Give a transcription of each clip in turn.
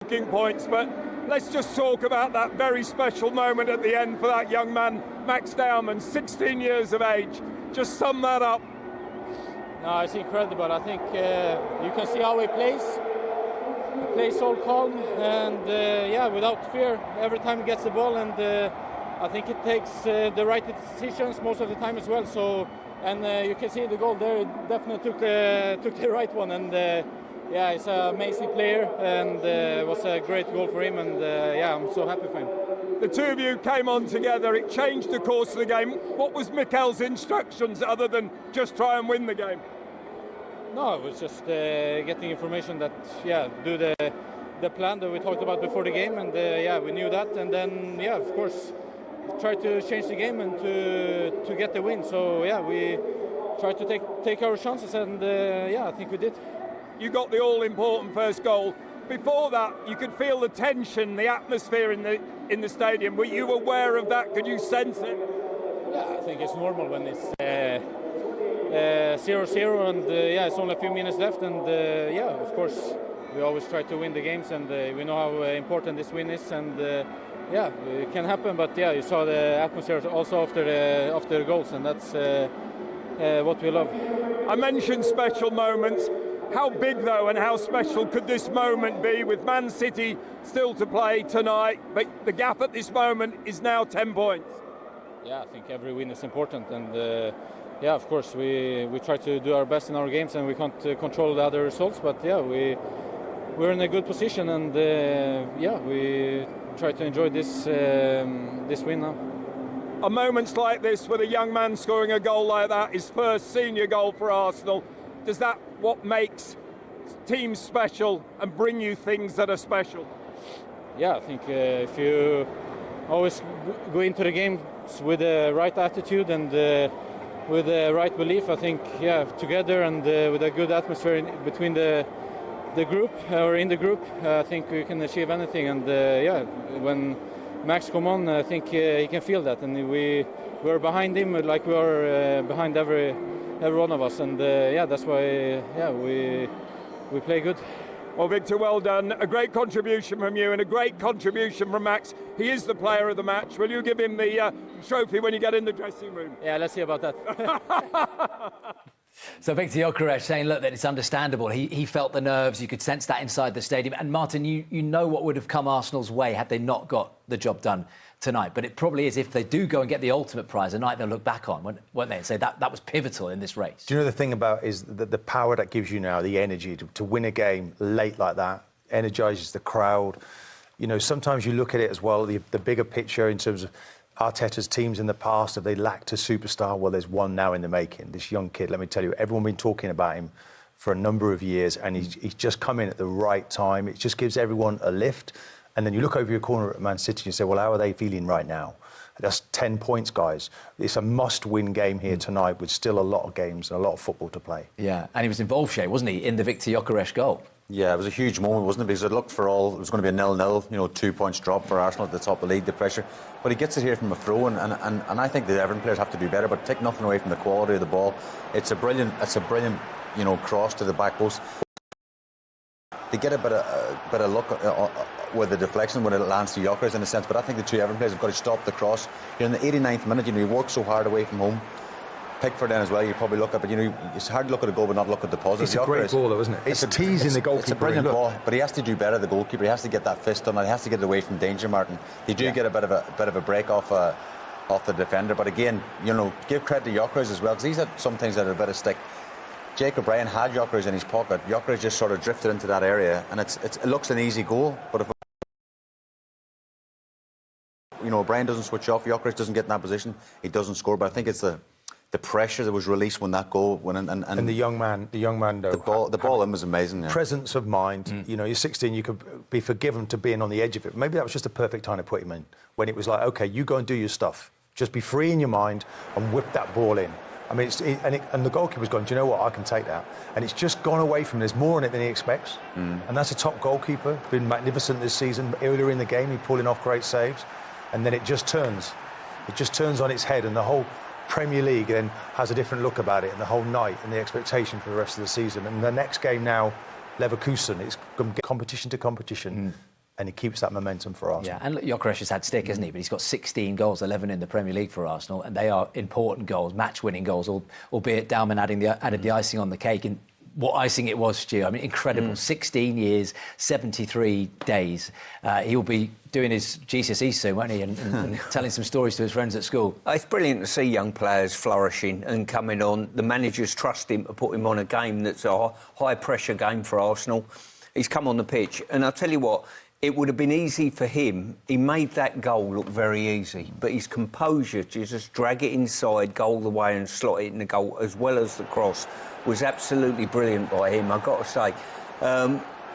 Talking points, but let's just talk about that very special moment at the end for that young man, Max Dowman, 16 years of age. Just sum that up. No, it's incredible. I think you can see how he plays. He plays so calm and yeah, without fear every time he gets the ball, and I think it takes the right decisions most of the time as well. So, and you can see the goal there. It definitely took the right one, and yeah, he's an amazing player, and it was a great goal for him, and yeah, I'm so happy for him. The two of you came on together. It changed the course of the game. What was Mikel's instructions other than just try and win the game? No, it was just getting information that, yeah, do the plan that we talked about before the game, and yeah, we knew that, and then yeah, of course, try to change the game and to get the win. So yeah, we tried to take our chances, and yeah, I think we did. You got the all-important first goal. Before that, you could feel the tension, the atmosphere in the stadium. Were you aware of that? Could you sense it? Yeah, I think it's normal when it's 0-0, and yeah, it's only a few minutes left, and yeah, of course, we always try to win the games, and we know how important this win is, and yeah, it can happen, but yeah, you saw the atmosphere also after the goals, and that's what we love. I mentioned special moments. How big, though, and how special could this moment be with Man City still to play tonight, but the gap at this moment is now 10 points? Yeah, I think every win is important, and yeah, of course, we try to do our best in our games, and we can't control the other results, but yeah, we're in a good position, and yeah, we try to enjoy this win now. Are moments like this with a young man scoring a goal like that, his first senior goal for Arsenal, does that what makes teams special and bring you things that are special? Yeah, I think if you always go into the games with the right attitude and with the right belief, I think, yeah, together and with a good atmosphere between the group or in the group, I think we can achieve anything. And yeah, when Max come on, I think he can feel that, and we're behind him like we are behind every one of us, and yeah, that's why yeah we play good. Well, Victor, well done. A great contribution from you and a great contribution from Max. He is the player of the match. Will you give him the trophy when you get in the dressing room? Yeah, let's see about that. So Victor Gyokeres saying, look, that it's understandable. He felt the nerves. You could sense that inside the stadium. And Martin, you know what would have come Arsenal's way had they not got the job done tonight. But it probably is, if they do go and get the ultimate prize, a night they'll look back on, won't they, and say that was pivotal in this race. Do you know the thing about is the power that gives you now, the energy to win a game late like that, energises the crowd. You know, sometimes you look at it as well, the bigger picture in terms of Arteta's teams in the past, have they lacked a superstar? Well, there's one now in the making. This young kid, let me tell you, everyone's been talking about him for a number of years, and he's just come in at the right time. It just gives everyone a lift. And then you look over your corner at Man City and you say, well, how are they feeling right now? That's 10 points, guys. It's a must-win game here tonight with still a lot of games and a lot of football to play. Yeah, and he was involved, Shay, wasn't he, in the Victor Gyokeres goal? Yeah, it was a huge moment, wasn't it? Because it looked for all, it was going to be a 0-0, you know, 2 points drop for Arsenal at the top of the league, the pressure. But he gets it here from a throw, and I think the Everton players have to do better, but take nothing away from the quality of the ball. It's a brilliant, you know, cross to the back post. They get a bit of luck with the deflection when it lands to Gyokeres in a sense, but I think the two Everton players have got to stop the cross. You're in the 89th minute, you know, you work so hard away from home. Pickford then as well, you probably look at, but you know, it's hard to look at a goal but not look at the positive. It's a great ball though, isn't it? It's teasing the goalkeeper. It's a brilliant ball, but he has to do better, the goalkeeper. He has to get that fist on, and he has to get it away from danger, Martin. They do get a bit of a break off the defender, but again, you know, give credit to Gyokeres as well, because he's had some things that are a bit of stick. Jake O'Brien had Gyokeres in his pocket. Gyokeres just sort of drifted into that area, and it looks an easy goal, but if you know, O'Brien doesn't switch off, Gyokeres doesn't get in that position, he doesn't score. But I think it's the pressure that was released when that goal went in, and the young man though, the ball in was amazing. Yeah. Presence of mind. You know, you're 16, you could be forgiven to being on the edge of it. Maybe that was just a perfect time to put him in, when it was like, okay, you go and do your stuff, just be free in your mind and whip that ball in. I mean, and the goalkeeper's gone, do you know what, I can take that. And it's just gone away from him. There's more in it than he expects. And that's a top goalkeeper, been magnificent this season. Earlier in the game, he's pulling off great saves. And then it just turns on its head, and the whole Premier League then has a different look about it, and the whole night and the expectation for the rest of the season. And the next game now, Leverkusen, it's competition to competition. and he keeps that momentum for Arsenal. Yeah, and look, Gyokeres has had stick, hasn't he? But he's got 16 goals, 11 in the Premier League for Arsenal, and they are important goals, match-winning goals, albeit Dowman added the icing on the cake. And what icing it was, Stu. I mean, incredible. 16 years, 73 days. He'll be doing his GCSE soon, won't he? And telling some stories to his friends at school. It's brilliant to see young players flourishing and coming on. The managers trust him to put him on a game that's a high-pressure game for Arsenal. He's come on the pitch, and I'll tell you what, it would have been easy for him. He made that goal look very easy, but his composure to just drag it inside, goal the way and slot it in the goal, as well as the cross, was absolutely brilliant by him, I've got to say.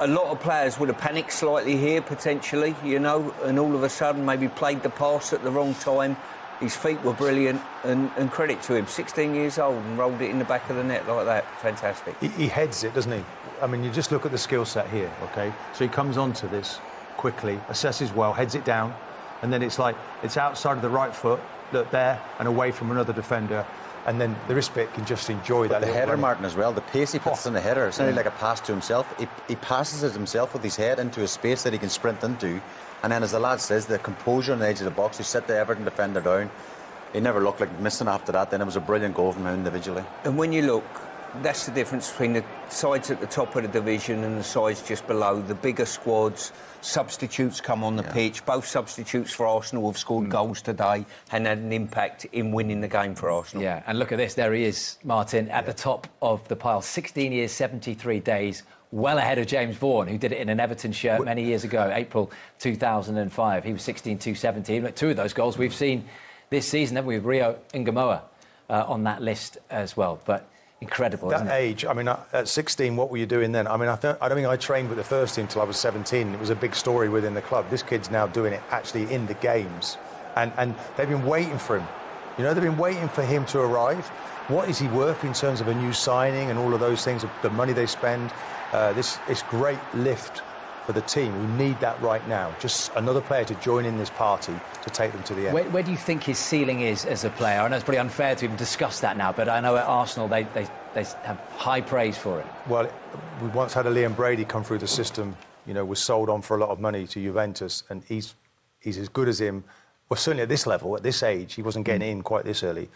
A lot of players would have panicked slightly here, potentially, you know, and all of a sudden maybe played the pass at the wrong time. His feet were brilliant, and credit to him. 16 years old and rolled it in the back of the net like that. Fantastic. He heads it, doesn't he? I mean, you just look at the skill set here, OK? So he comes onto this quickly, assesses well, heads it down, and then it's like it's outside of the right foot, look there, and away from another defender, and then the wrist bit can just enjoy that. The header, Martin, as well, the pace he puts in the header, it's nearly like a pass to himself. He passes it himself with his head into a space that he can sprint into, and then, as the lad says, the composure on the edge of the box, he set the Everton defender down. He never looked like missing after that. Then it was a brilliant goal from him individually. And when you look, that's the difference between the sides at the top of the division and the sides just below. The bigger squads, substitutes come on the pitch. Both substitutes for Arsenal have scored goals today and had an impact in winning the game for Arsenal. Yeah, and look at this. There he is, Martin, at the top of the pile. 16 years, 73 days, well ahead of James Vaughan, who did it in an Everton shirt many years ago, April 2005. He was 16-2-17. Look, two of those goals we've seen this season, haven't we? Rio Ngamoa on that list as well. But incredible, isn't it? That age, I mean, at 16, what were you doing then? I mean, I don't think I trained with the first team till I was 17. It was a big story within the club. This kid's now doing it actually in the games. And they've been waiting for him. You know, they've been waiting for him to arrive. What is he worth in terms of a new signing and all of those things, the money they spend? This great lift for the team who need that right now. Just another player to join in this party to take them to the end. Where do you think his ceiling is as a player? I know it's pretty unfair to even discuss that now, but I know at Arsenal they have high praise for it. Well, we once had a Liam Brady come through the system, you know, was sold on for a lot of money to Juventus, and he's as good as him. Well, certainly at this level, at this age, he wasn't getting in quite this early.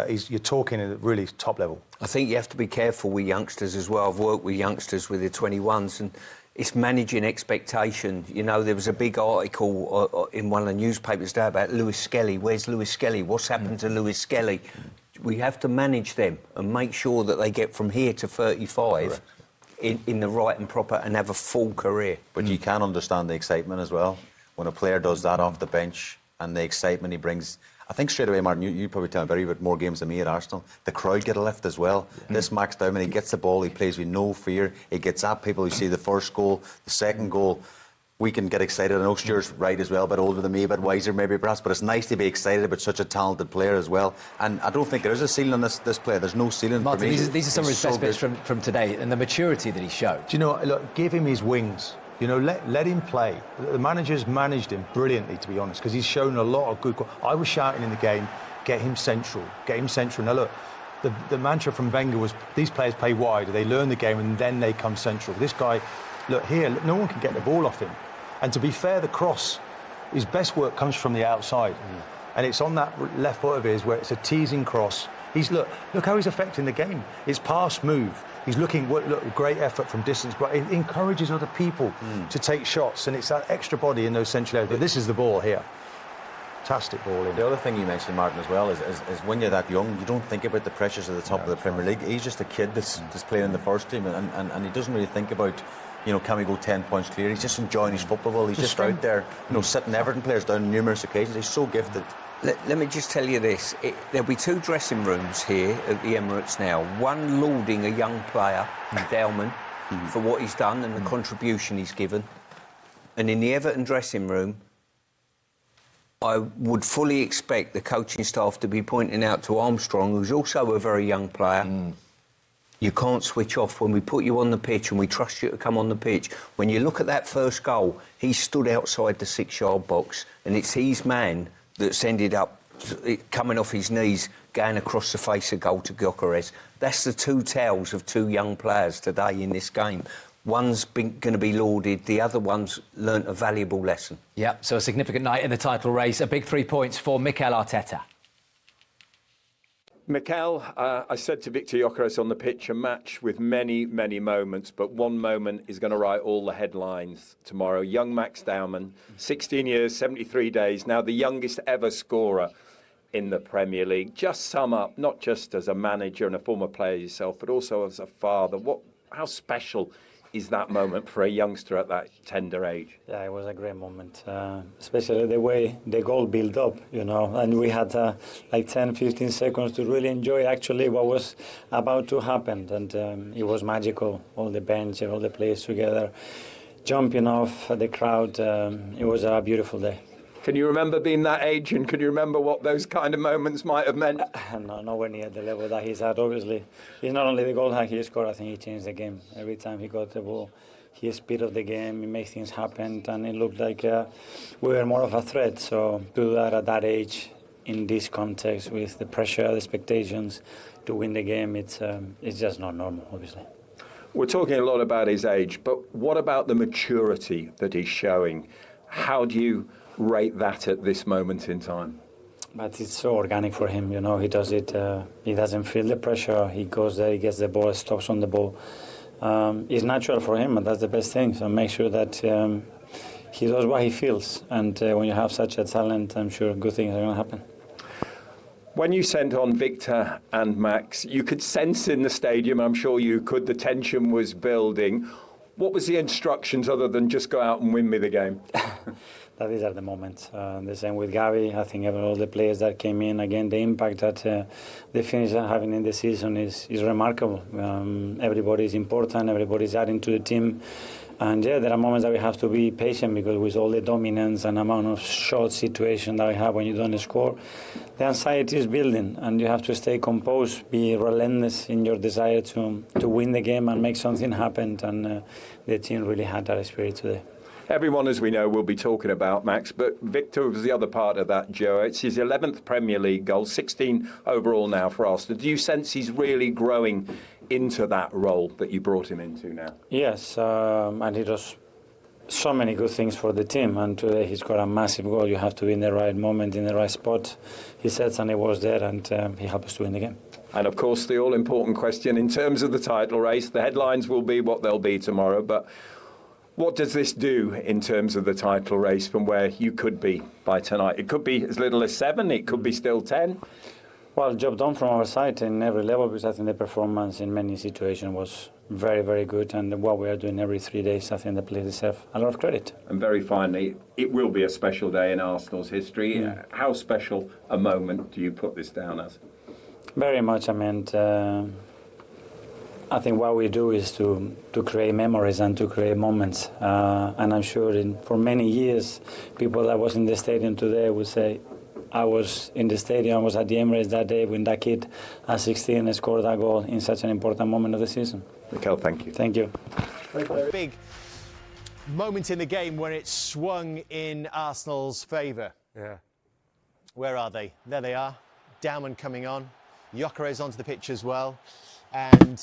You're talking at really top level. I think you have to be careful with youngsters as well. I've worked with youngsters with the 21s, and it's managing expectation. You know, there was a big article in one of the newspapers today about Lewis Skelly. Where's Lewis Skelly? What's happened to Lewis Skelly? We have to manage them and make sure that they get from here to 35 in the right and proper and have a full career. But you can understand the excitement as well. When a player does that off the bench and the excitement he brings, I think straight away, Martin, you probably tell very bit more games than me at Arsenal. The crowd get a lift as well. This Max Dowman, he gets the ball, he plays with no fear. He gets at people. You see the first goal, the second goal. We can get excited. I know Stuart's right as well, a bit older than me, a bit wiser maybe perhaps, but it's nice to be excited about such a talented player as well. And I don't think there is a ceiling on this player. There's no ceiling Martin, for me. these are some of his best bits from today, and the maturity that he showed. Do you know, look, give him his wings. You know, let him play. The manager's managed him brilliantly, to be honest, because he's shown a lot of good... I was shouting in the game, get him central, get him central. Now, look, the mantra from Wenger was these players play wide, they learn the game, and then they come central. This guy, look, here, no one can get the ball off him. And to be fair, the cross, his best work comes from the outside. And it's on that left foot of his where it's a teasing cross. Look how he's affecting the game. It's pass move. He's looking, great effort from distance, but it encourages other people to take shots, and it's that extra body in those central areas. But this is the ball here. Fantastic ball in. The other thing you mentioned, Martin, as well, is when you're that young, you don't think about the pressures at the top of the Premier League. He's just a kid that's playing in the first team, and he doesn't really think about, you know, can we go 10 points clear? He's just enjoying his football. He's just out there, you know, sitting Everton players down on numerous occasions. He's so gifted. Let me just tell you this. There'll be two dressing rooms here at the Emirates now. One lauding a young player, Dowman, for what he's done and the contribution he's given. And in the Everton dressing room, I would fully expect the coaching staff to be pointing out to Armstrong, who's also a very young player, you can't switch off when we put you on the pitch and we trust you to come on the pitch. When you look at that first goal, he stood outside the 6-yard box, and it's his man that's ended up coming off his knees, going across the face of goal to Gyokeres. That's the two tales of two young players today in this game. One's going to be lauded, the other one's learnt a valuable lesson. Yeah, so a significant night in the title race. A big 3 points for Mikel Arteta. Mikel, I said to Victor Gyokeres on the pitch, a match with many, many moments, but one moment is going to write all the headlines tomorrow. Young Max Dowman, 16 years, 73 days, now the youngest ever scorer in the Premier League. Just sum up, not just as a manager and a former player yourself, but also as a father. How special is that moment for a youngster at that tender age? Yeah, it was a great moment, especially the way the goal built up, and we had like 10, 15 seconds to really enjoy actually what was about to happen, and it was magical, all the bench and all the players together, jumping off the crowd. It was a beautiful day. Can you remember being that age, and can you remember what those kind of moments might have meant? No, nowhere near the level that he's at, obviously. He's not only the goal that he scored, I think he changed the game. Every time he got the ball, he speed of the game, he made things happen, and it looked like we were more of a threat. So to do that at that age, in this context, with the pressure, the expectations, to win the game, it's just not normal, obviously. We're talking a lot about his age, but what about the maturity that he's showing? How do you rate that at this moment in time? But it's so organic for him, he does it, he doesn't feel the pressure, he goes there, he gets the ball, stops on the ball. It's natural for him, and that's the best thing, so make sure that he does what he feels, and when you have such a talent, I'm sure good things are going to happen. When you sent on Victor and Max, you could sense in the stadium, I'm sure you could, the tension was building. What was the instructions other than just go out and win me the game? These are the moments. The same with Gavi. I think all the players that came in, again, the impact that the Finnish are having in the season is remarkable. Everybody is important, everybody is adding to the team. And yeah, there are moments that we have to be patient, because with all the dominance and amount of short situation that we have when you don't score, the anxiety is building, and you have to stay composed, be relentless in your desire to win the game and make something happen. And the team really had that spirit today. Everyone, as we know, will be talking about Max, but Victor was the other part of that, Joe. It's his 11th Premier League goal, 16 overall now for Arsenal. Do you sense he's really growing into that role that you brought him into now? Yes, and he does so many good things for the team, and today he's got a massive goal. You have to be in the right moment, in the right spot. He said Sunday was there, and he helped us to win the game. And of course, the all-important question in terms of the title race, the headlines will be what they'll be tomorrow, but what does this do in terms of the title race from where you could be by tonight? It could be as little as 7, it could be still 10. Well, job done from our side in every level, because I think the performance in many situations was very, very good. And what we are doing every 3 days, I think the players deserve a lot of credit. And very finally, it will be a special day in Arsenal's history. Yeah. How special a moment do you put this down as? Very much. I think what we do is to create memories and to create moments. And I'm sure for many years, people that was in the stadium today would say, I was in the stadium, I was at the Emirates that day when that kid at 16 scored that goal in such an important moment of the season. Mikel, thank you. Thank you. Big moment in the game when it swung in Arsenal's favour. Yeah. Where are they? There they are. Dowman coming on. Gyokeres onto the pitch as well. And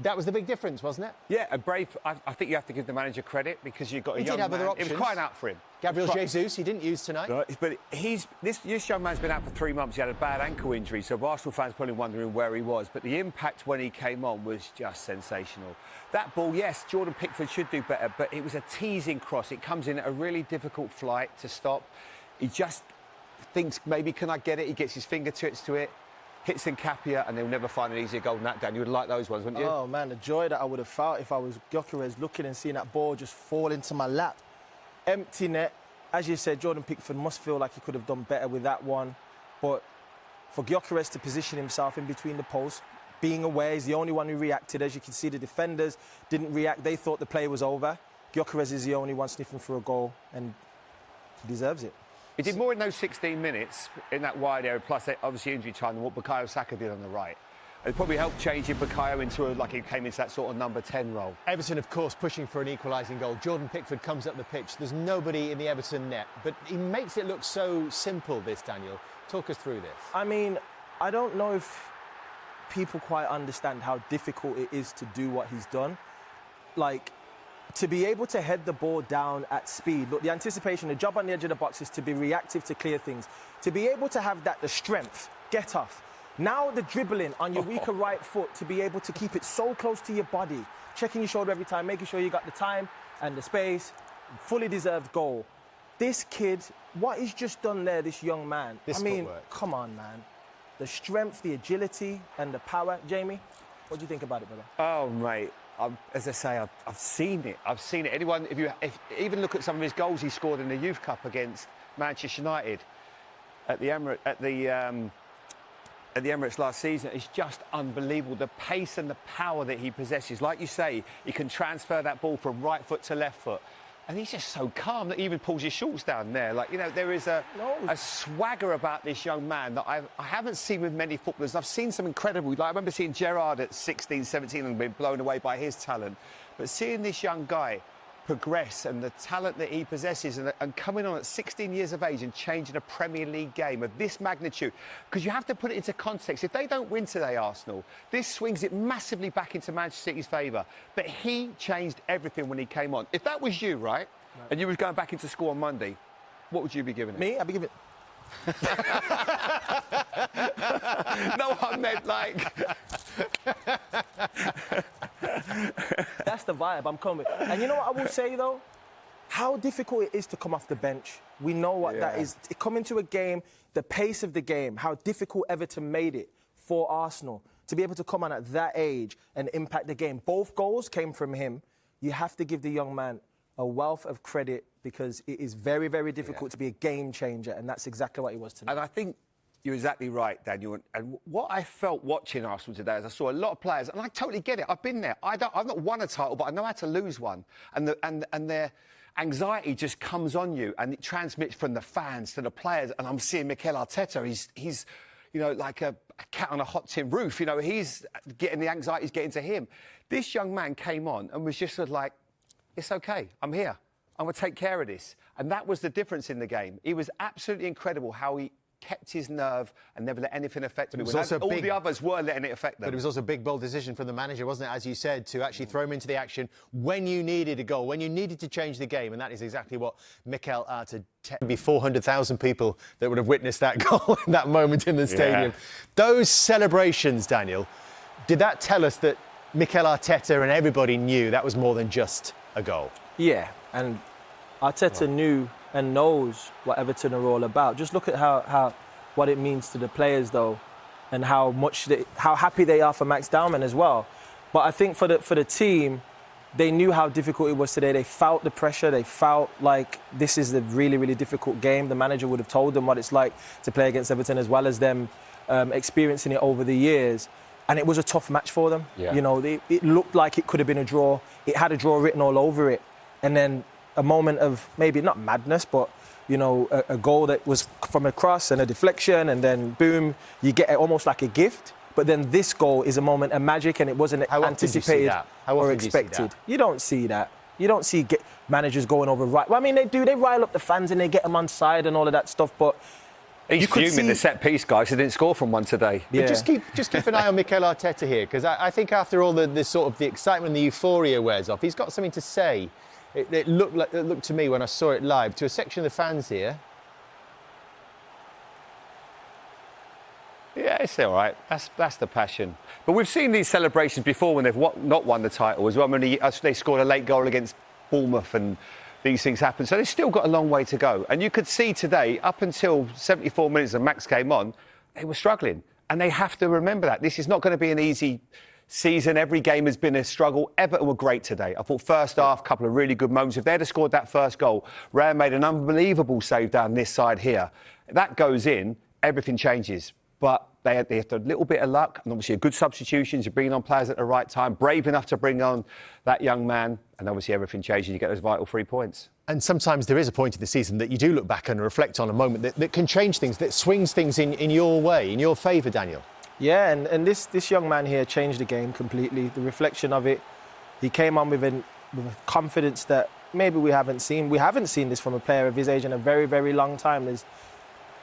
that was the big difference, wasn't it? Yeah, a brave. I think you have to give the manager credit, because you've got a He young did have man. other It was options. crying out for him. Gabriel Jesus, he didn't use tonight. Right, but this young man's been out for 3 months. He had a bad ankle injury, so Arsenal fans probably wondering where he was. But the impact when he came on was just sensational. That ball, yes, Jordan Pickford should do better, but it was a teasing cross. It comes in at a really difficult flight to stop. He just thinks, maybe can I get it? He gets his fingertips to it. Hits Nkapia, and they'll never find an easier goal than that, Dan. You would like those ones, wouldn't you? Oh, man, the joy that I would have felt if I was Gyokeres looking and seeing that ball just fall into my lap. Empty net. As you said, Jordan Pickford must feel like he could have done better with that one. But for Gyokeres to position himself in between the posts, being aware, he's the only one who reacted. As you can see, the defenders didn't react. They thought the play was over. Gyokeres is the only one sniffing for a goal, and he deserves it. He did more in those 16 minutes in that wide area, plus obviously injury time, than what Bukayo Saka did on the right. It probably helped changing Bukayo into he came into that sort of number 10 role. Everton, of course, pushing for an equalising goal. Jordan Pickford comes up the pitch. There's nobody in the Everton net, but he makes it look so simple, this, Daniel. Talk us through this. I mean, I don't know if people quite understand how difficult it is to do what he's done. like, to be able to head the ball down at speed. Look, the anticipation, the job on the edge of the box is to be reactive, to clear things. To be able to have that, the strength, get off. Now the dribbling on your weaker right foot, to be able to keep it so close to your body, checking your shoulder every time, making sure you got the time and the space, fully deserved goal. This kid, what he's just done there, this young man, I mean, come on, man. The strength, the agility and the power. Jamie, what do you think about it, brother? Oh, mate. As I say, I've seen it. I've seen it. Anyone, if even look at some of his goals he scored in the Youth Cup against Manchester United at the Emirates last season, it's just unbelievable. The pace and the power that he possesses. Like you say, he can transfer that ball from right foot to left foot. And he's just so calm that he even pulls his shorts down there. Like, you know, there is a swagger about this young man that I haven't seen with many footballers. I've seen some incredible... Like, I remember seeing Gerrard at 16, 17 and being blown away by his talent. But seeing this young guy progress and the talent that he possesses and coming on at 16 years of age and changing a Premier League game of this magnitude, because you have to put it into context. If they don't win today, Arsenal, this swings it massively back into Manchester City's favour. But he changed everything when he came on. If that was you, right, and you was going back into school on Monday, what would you be giving it? Me? I'd be giving... No, I meant like... That's the vibe I'm coming. And you know what I will say, though? How difficult it is to come off the bench. We know what that is. Come into a game, the pace of the game, how difficult Everton made it for Arsenal to be able to come on at that age and impact the game. Both goals came from him. You have to give the young man a wealth of credit because it is very, very difficult to be a game changer, and that's exactly what he was tonight. And I think you're exactly right, Daniel. And what I felt watching Arsenal today is I saw a lot of players, and I totally get it. I've been there. I've not won a title, but I know how to lose one. And their anxiety just comes on you, and it transmits from the fans to the players. And I'm seeing Mikel Arteta. He's you know, like a cat on a hot tin roof. You know, he's getting the anxiety's getting to him. This young man came on and was just sort of like, it's OK, I'm here. I'm going to take care of this. And that was the difference in the game. It was absolutely incredible how he kept his nerve and never let anything affect him. All the others were letting it affect them. But it was also a big, bold decision from the manager, wasn't it, as you said, to actually throw him into the action when you needed a goal, when you needed to change the game. And that is exactly what Mikel Arteta... Be 400,000 people that would have witnessed that goal in that moment in the stadium. Those celebrations, Daniel, did that tell us that Mikel Arteta and everybody knew that was more than just a goal? Yeah, and Arteta knew and knows what Everton are all about. Just look at how what it means to the players, though, and how happy they are for Max Dowman as well. But I think for the team, they knew how difficult it was today. They felt the pressure. They felt like this is a really, really difficult game. The manager would have told them what it's like to play against Everton, as well as them experiencing it over the years. And it was a tough match for them. Yeah. You know, it looked like it could have been a draw. It had a draw written all over it. And then a moment of maybe not madness, but, you know, a goal that was from a cross and a deflection, and then boom, you get it almost like a gift. But then this goal is a moment of magic, and it wasn't anticipated or expected. You don't see that. You don't see managers going over right. Well, I mean, they do. They rile up the fans and they get them on side and all of that stuff. But he's fuming the set piece, guys. He didn't score from one today. Yeah. But just keep an eye on Mikel Arteta here, because I think after all the sort of the excitement and the euphoria wears off, he's got something to say. It looked to me when I saw it live to a section of the fans here. Yeah, it's all right. That's the passion. But we've seen these celebrations before when they've not won the title as well. When they scored a late goal against Bournemouth and these things happen. So they've still got a long way to go. And you could see today, up until 74 minutes and Max came on, they were struggling. And they have to remember that. This is not going to be an easy season. Every game has been a struggle. Everton were great today. I thought first half, a couple of really good moments. If they'd have scored that first goal, Raya made an unbelievable save down this side here. That goes in, everything changes. But they have a little bit of luck, and obviously a good substitutions. You're bringing on players at the right time, brave enough to bring on that young man, and obviously everything changes. You get those vital 3 points. And sometimes there is a point in the season that you do look back and reflect on a moment that can change things, that swings things in your way, in your favour, Daniel. Yeah, and this young man here changed the game completely. The reflection of it, he came on with a confidence that maybe we haven't seen. We haven't seen this from a player of his age in a very, very long time.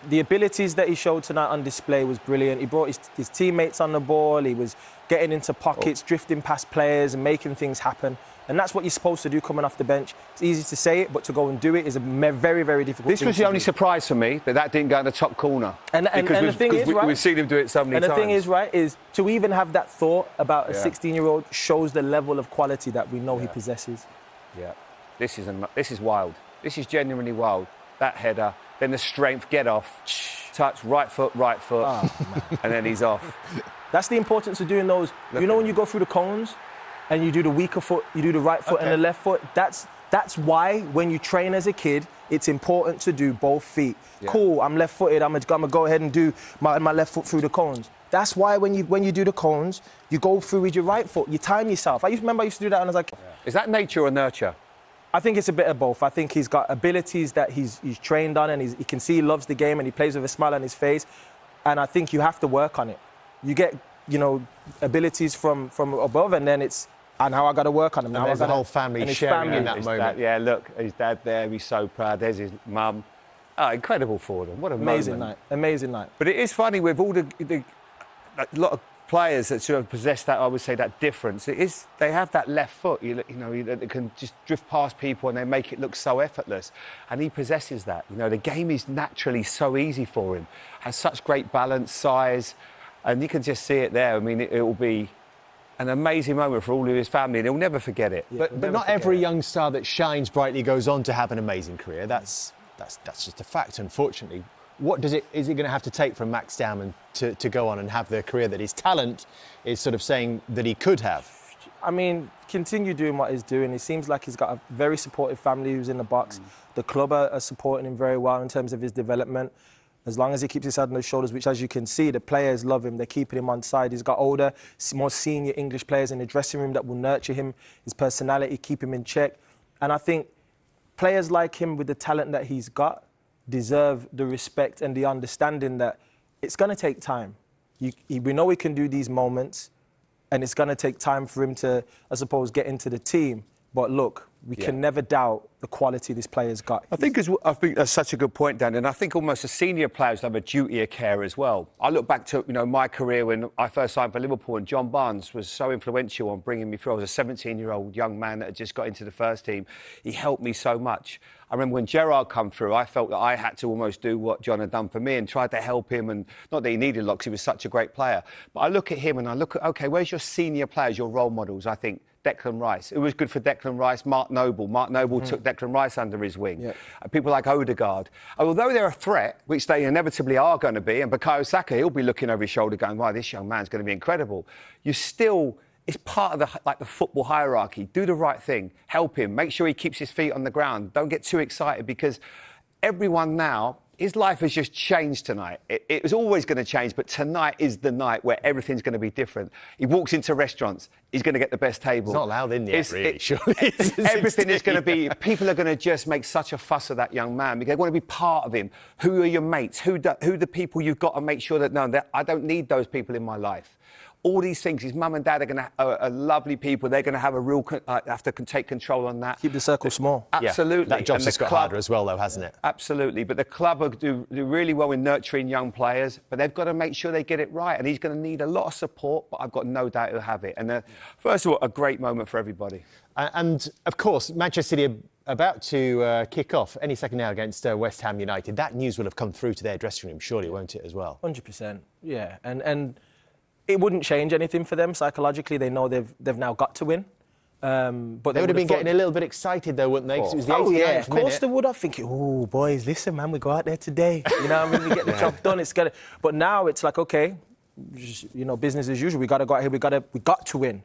The abilities that he showed tonight on display was brilliant. He brought his teammates on the ball. He was getting into pockets, drifting past players and making things happen. And that's what you're supposed to do coming off the bench. It's easy to say it, but to go and do it is a very, very difficult This thing was to the only do. surprise for me that didn't go in the top corner. And the thing is, right? We've seen him do it so many times. And the thing is, right, is to even have that thought about a 16-year-old shows the level of quality that we know he possesses. Yeah, this is wild. This is genuinely wild. That header, then the strength, get off, touch, right foot, and then he's off. That's the importance of doing those. When you go through the cones and you do the weaker foot, you do the right foot and the left foot, that's why when you train as a kid, it's important to do both feet. Yeah. Cool, I'm left-footed, I'm gonna go ahead and do my left foot through the cones. That's why when you do the cones, you go through with your right foot, you time yourself. I used to do that and I was like... Is that nature or nurture? I think it's a bit of both. I think he's got abilities that he's trained on and he can see he loves the game and he plays with a smile on his face. And I think you have to work on it. You get, abilities from above and then it's... And how I got to work on him now. And there's the whole family sharing in that moment. Yeah, look, his dad there, he's so proud. There's his mum. Oh, incredible for them. What a amazing moment. Amazing night. But it is funny with all a lot of players that sort of possess that, I would say, that difference. They have that left foot, that can just drift past people and they make it look so effortless. And he possesses that. The game is naturally so easy for him. Has such great balance, size, and you can just see it there. I mean, it will be an amazing moment for all of his family, and he'll never forget it. Yeah, but not every young star that shines brightly goes on to have an amazing career. That's just a fact, unfortunately. What is it going to have to take from Max Dowman to go on and have the career that his talent is sort of saying that he could have? I mean, continue doing what he's doing. It seems like he's got a very supportive family who's in the box. The club are supporting him very well in terms of his development. As long as he keeps his head on his shoulders, which, as you can see, the players love him. They're keeping him on side. He's got older, more senior English players in the dressing room that will nurture him, his personality, keep him in check. And I think players like him, with the talent that he's got, deserve the respect and the understanding that it's going to take time. We know he can do these moments, and it's going to take time for him to, I suppose, get into the team. But look, we can never doubt the quality this player's got. I think that's such a good point, Dan, and I think almost the senior players have a duty of care as well. I look back to my career when I first signed for Liverpool, and John Barnes was so influential on bringing me through. I was a 17-year-old young man that had just got into the first team. He helped me so much. I remember when Gerrard come through, I felt that I had to almost do what John had done for me and tried to help him, and not that he needed a lot because he was such a great player. But I look at him and I look at, OK, where's your senior players, your role models? I think Declan Rice. It was good for Declan Rice. Mark Noble. Mark Noble took Declan Rice under his wing. Yep. People like Odegaard. Although they're a threat, which they inevitably are going to be, and Bukayo Saka, he'll be looking over his shoulder going, wow, this young man's going to be incredible. It's part of the football hierarchy. Do the right thing. Help him. Make sure he keeps his feet on the ground. Don't get too excited, because everyone now, his life has just changed tonight. It was always going to change, but tonight is the night where everything's going to be different. He walks into restaurants, he's going to get the best table. It's not allowed in yet, really, surely. Everything is going to be... People are going to just make such a fuss of that young man because they want to be part of him. Who are your mates? Who are the people you've got to make sure that, I don't need those people in my life. All these things, his mum and dad are lovely people. They're going to have have to take control on that. Keep the circle small. Absolutely. That job's just got harder as well, though, hasn't it? Absolutely. But the club do really well in nurturing young players, but they've got to make sure they get it right. And he's going to need a lot of support, but I've got no doubt he'll have it. And first of all, a great moment for everybody. And, of course, Manchester City are about to kick off any second now against West Ham United. That news will have come through to their dressing room, surely, won't it, as well? 100%, yeah. And it wouldn't change anything for them psychologically. They know they've now got to win. But they would have been getting a little bit excited, though, wouldn't they? 'Cause it was the 89th yeah, minute. of course they would have. Thinking, oh, boys, listen, man, we go out there today. You know what I mean? We get the job done. It's gonna. But now it's like, okay, business as usual. We got to go out here. We got to win.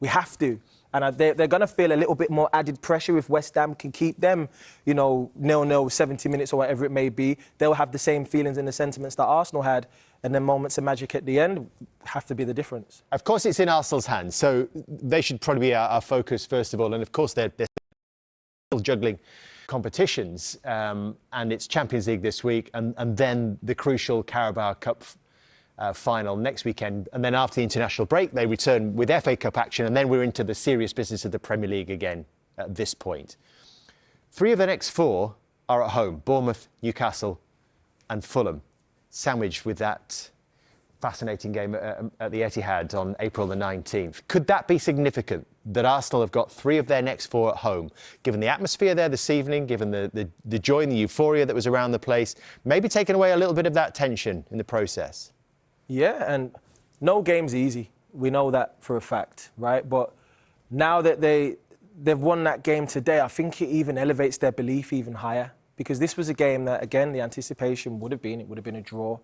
We have to. And they're going to feel a little bit more added pressure if West Ham can keep them, 0-0, 70 minutes or whatever it may be. They'll have the same feelings and the sentiments that Arsenal had. And then moments of magic at the end have to be the difference. Of course, it's in Arsenal's hands, so they should probably be our focus first of all. And of course, they're still juggling competitions, and it's Champions League this week, and then the crucial Carabao Cup final next weekend. And then after the international break, they return with FA Cup action, and then we're into the serious business of the Premier League again at this point. 3 of the next 4 are at home: Bournemouth, Newcastle, and Fulham. Sandwiched with that fascinating game at the Etihad on April the 19th. Could that be significant that Arsenal have got 3 of their next 4 at home. Given the atmosphere there this evening, given the joy and the euphoria that was around the place, maybe taking away a little bit of that tension in the process. Yeah, and no game's easy. We know that for a fact, right? But now that they've won that game today, I think it even elevates their belief even higher. Because this was a game that, again, the anticipation would have been a draw.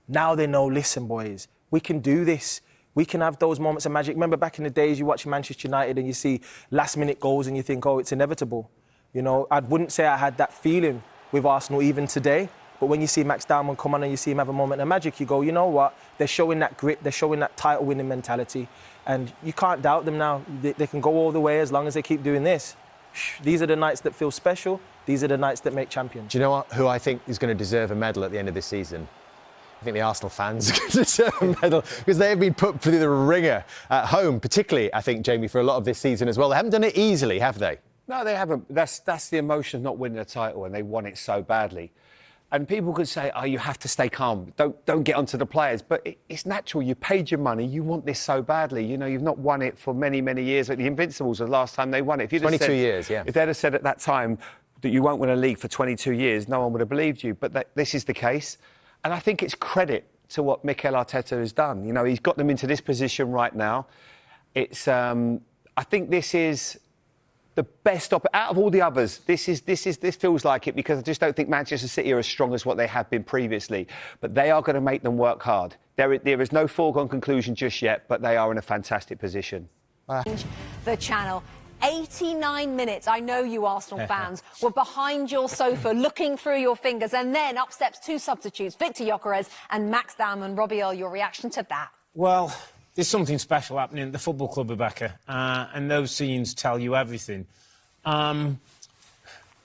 Now they know, listen, boys, we can do this. We can have those moments of magic. Remember back in the days you watch Manchester United and you see last-minute goals and you think, oh, it's inevitable. You know, I wouldn't say I had that feeling with Arsenal even today. But when you see Max Dowman come on and you see him have a moment of magic, you go, you know what? They're showing that grit. They're showing that title-winning mentality. And you can't doubt them now. They can go all the way as long as they keep doing this. These are the nights that feel special. These are the nights that make champions. Do you know what, who I think is going to deserve a medal at the end of this season? I think the Arsenal fans are going to deserve a medal because they have been put through the ringer at home, particularly, I think, Jamie, for a lot of this season as well. They haven't done it easily, have they? No, they haven't. That's the emotion of not winning a title, and they won it so badly. And people could say, oh, you have to stay calm. Don't get onto the players. But it's natural. You paid your money. You want this so badly. You know, you've not won it for many, many years. Like the Invincibles, the last time they won it. If 22 years, yeah. If they'd have said at that time that you won't win a league for 22 years, no one would have believed you. But this is the case. And I think it's credit to what Mikel Arteta has done. You know, he's got them into this position right now. It's, I think this is the best out of all the others. This feels like it because I just don't think Manchester City are as strong as what they have been previously. But they are going to make them work hard. There is no foregone conclusion just yet, but they are in a fantastic position. The channel. 89 minutes, I know you Arsenal fans, were behind your sofa looking through your fingers, and then up steps 2 substitutes, Victor Gyokeres and Max Dowman. Robbie Earle, your reaction to that? Well, there's something special happening at the football club, Rebecca, and those scenes tell you everything. And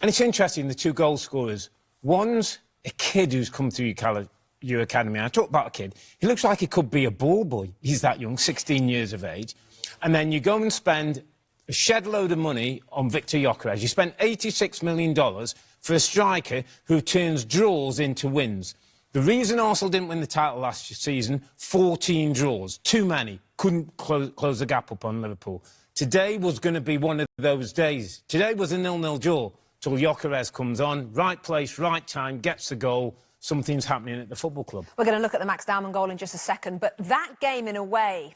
it's interesting, the 2 goal scorers. One's a kid who's come through your academy. I talk about a kid. He looks like he could be a ball boy. He's that young, 16 years of age. And then you go and spend a shed load of money on Victor Gyokeres. You spent $86 million for a striker who turns draws into wins. The reason Arsenal didn't win the title last season, 14 draws. Too many. Couldn't close the gap up on Liverpool. Today was going to be one of those days. Today was a 0-0 draw till Gyokeres comes on. Right place, right time, gets the goal. Something's happening at the football club. We're going to look at the Max Dowman goal in just a second, but that game, in a way,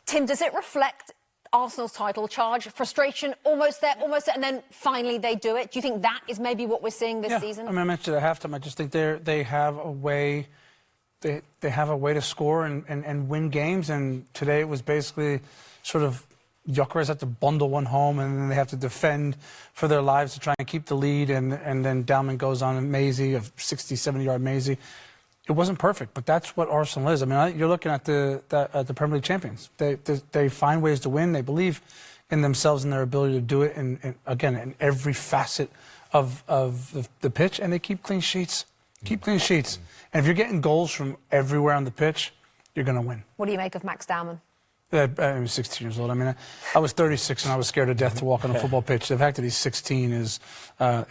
Tim, does it reflect Arsenal's title charge, frustration, almost there, and then finally they do it? Do you think that is maybe what we're seeing this season? I mean, I mentioned at halftime, I just think they have a way, they have a way to score and win games, and today it was basically sort of Gyokeres had to bundle one home, and then they have to defend for their lives to try and keep the lead, and then Dalman goes on a Maisie, a 60, 70-yard Maisie. It wasn't perfect, but that's what Arsenal is. I mean, you're looking at the Premier League champions. They find ways to win. They believe in themselves and their ability to do it, and again, in every facet of the pitch, and they keep clean sheets. Keep clean sheets. And if you're getting goals from everywhere on the pitch, you're going to win. What do you make of Max Dowman? I was 16 years old. I mean, I was 36 and I was scared to death to walk on a football pitch. The fact that he's 16 is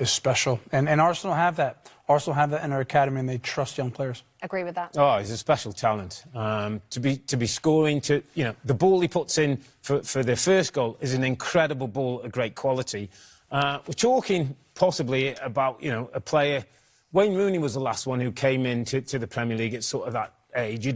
special. And Arsenal have that. Arsenal have that in their academy, and they trust young players. Agree with that. Oh, he's a special talent. To be scoring, the ball he puts in for their first goal is an incredible ball of great quality. We're talking possibly about, a player. Wayne Rooney was the last one who came into the Premier League at sort of that age.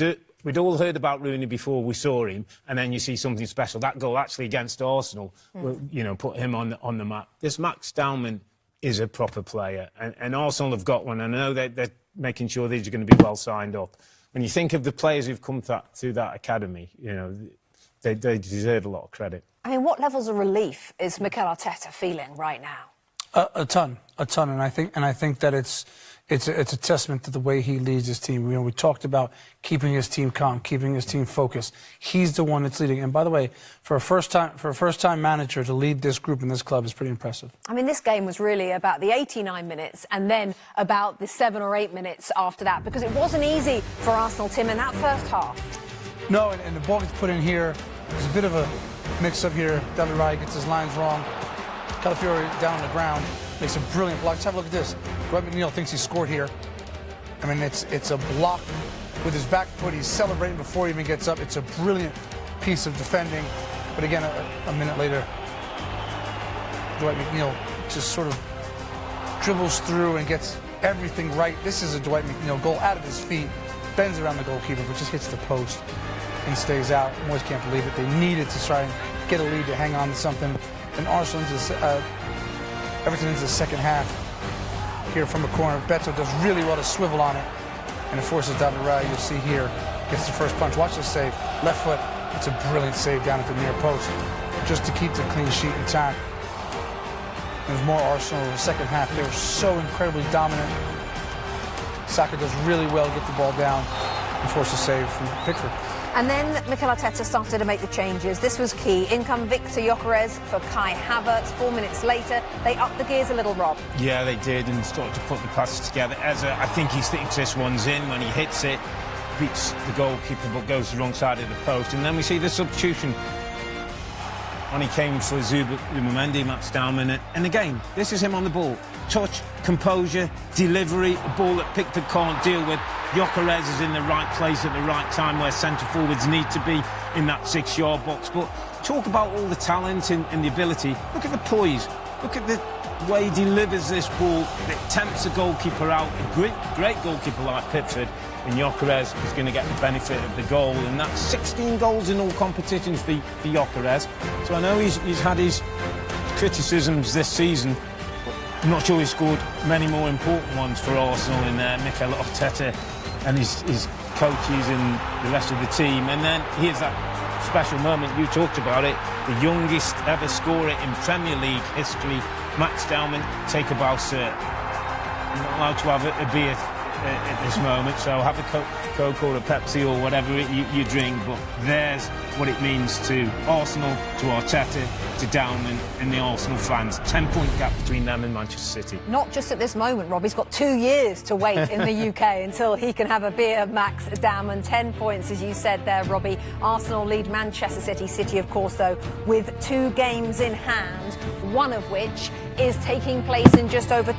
We'd all heard about Rooney before we saw him, and then you see something special. That goal actually against Arsenal, put him on the map. This Max Dowman is a proper player, and Arsenal have got one. I know they're making sure these are going to be well signed up. When you think of the players who've come through that academy, they deserve a lot of credit. I mean, what levels of relief is Mikel Arteta feeling right now? A ton, and I think that it's a testament to the way he leads his team. We talked about keeping his team calm, keeping his team focused. He's the one that's leading. And by the way, for a first-time manager to lead this group in this club is pretty impressive. I mean, this game was really about the 89 minutes and then about the 7 or 8 minutes after that, because it wasn't easy for Arsenal, Tim, in that first half. No, and the ball gets put in here. There's a bit of a mix-up here. David Raya gets his lines wrong. Calafiori down on the ground. Makes a brilliant block. Let's have a look at this. Dwight McNeil thinks he scored here. I mean, it's a block with his back foot. He's celebrating before he even gets up. It's a brilliant piece of defending. But again, a minute later, Dwight McNeil just sort of dribbles through and gets everything right. This is a Dwight McNeil goal out of his feet, bends around the goalkeeper, but just hits the post and stays out. Moyes can't believe it. They needed to try and get a lead to hang on to something. And Arsenal Everton into the second half. Here from a corner, Beto does really well to swivel on it, and it forces David Raya. You'll see here, gets the first punch. Watch this save. Left foot. It's a brilliant save down at the near post, just to keep the clean sheet intact. There's more Arsenal in the second half. They were so incredibly dominant. Saka does really well to get the ball down and force a save from Pickford. And then Mikel Arteta started to make the changes. This was key. In come Victor Gyokeres for Kai Havertz. 4 minutes later, they upped the gears a little, Rob. Yeah, they did, and started to put the passes together. I think he thinks this one's in. When he hits it, beats the goalkeeper, but goes the wrong side of the post. And then we see the substitution. And he came for Zubimendi, Max Dowman. And again, this is him on the ball. Touch, composure, delivery, a ball that Pickford can't deal with. Gyokeres is in the right place at the right time where centre-forwards need to be in that 6-yard box. But talk about all the talent and the ability. Look at the poise. Look at the way he delivers this ball. It tempts the goalkeeper out. A great goalkeeper like Pickford. And Gyokeres is going to get the benefit of the goal. And that's 16 goals in all competitions for Gyokeres. So I know he's had his criticisms this season. I'm not sure he scored many more important ones for Arsenal in Mikel Arteta and his coaches and the rest of the team. And then here's that special moment, you talked about it, the youngest ever scorer in Premier League history, Max Dowman, take a bow, sir. I'm not allowed to have a beer at this moment, so have a Coke or a Pepsi or whatever you drink, but there's what it means to Arsenal, to Arteta, to Dowman and the Arsenal fans. 10-point gap between them and Manchester City. Not just at this moment, Rob. He's got 2 years to wait in the UK until he can have a beer, Max Dowman. 10 points, as you said there, Robbie. Arsenal lead Manchester City. City, of course, though, with 2 games in hand, one of which is taking place in just over